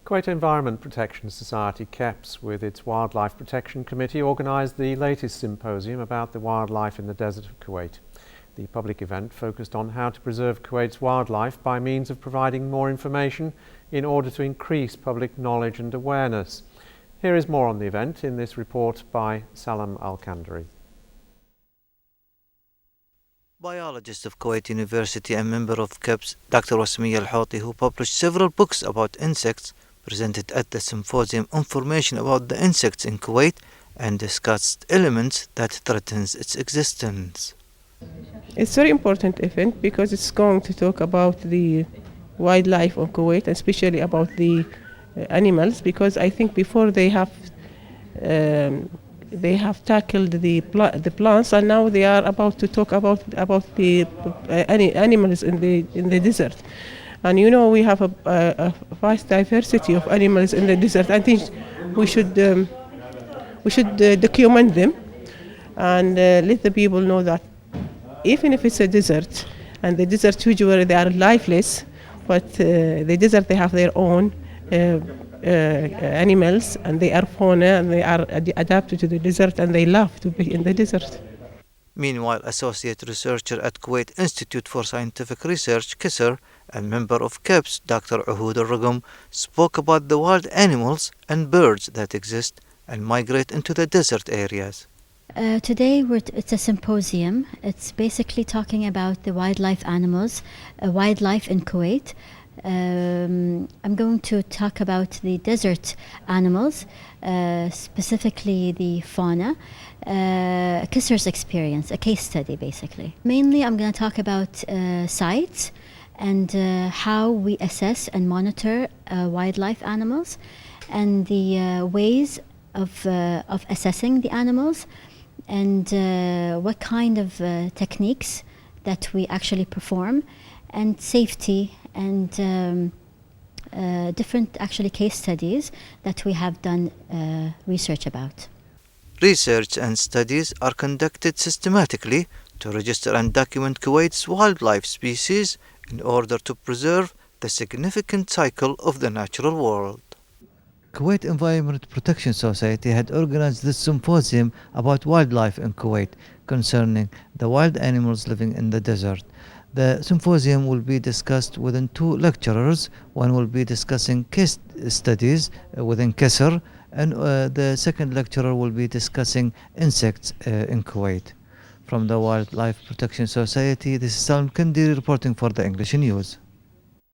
Kuwait Environment Protection Society, KEPS, with its Wildlife Protection Committee, organised the latest symposium about the wildlife in the Desert of Kuwait. The public event focused on how to preserve Kuwait's wildlife by means of providing more information in order to increase public knowledge and awareness. Here is more on the event in this report by Salam Al-Kandari. Biologist of Kuwait University and member of KEPS, Dr. Wasmiya Al-Houthi, who published several books about insects, presented at the symposium information about the insects in Kuwait and discussed elements that threatens its existence. It's a very important event because it's going to talk about the wildlife of Kuwait, especially about the animals, because I think before they have tackled the plants, and now they are about to talk about the animals in the desert. And you know, we have a vast diversity of animals in the desert. I think we should document them and let the people know that even if it's a desert, and the desert usually they are lifeless, but the desert they have their own animals, and they are fauna, and they are adapted to the desert, and they love to be in the desert. Meanwhile, associate researcher at Kuwait Institute for Scientific Research, KESR, and member of KEPS, Dr. Uhud Al-Rugum, spoke about the wild animals and birds that exist and migrate into the desert areas. Today it's a symposium. It's basically talking about the wildlife animals, wildlife in Kuwait. I'm going to talk about the desert animals, specifically the fauna, KESR's experience, a case study basically. Mainly I'm going to talk about sites and how we assess and monitor wildlife animals and the ways of assessing the animals, and what kind of techniques that we actually perform, and safety, and different actually case studies that we have done research about. Research and studies are conducted systematically to register and document Kuwait's wildlife species in order to preserve the significant cycle of the natural world. Kuwait Environment Protection Society had organized this symposium about wildlife in Kuwait concerning the wild animals living in the desert. The symposium will be discussed within two lecturers. One will be discussing case studies within KESR, and the second lecturer will be discussing insects in Kuwait. From the Wildlife Protection Society, this is Salam Kandiri reporting for the English News.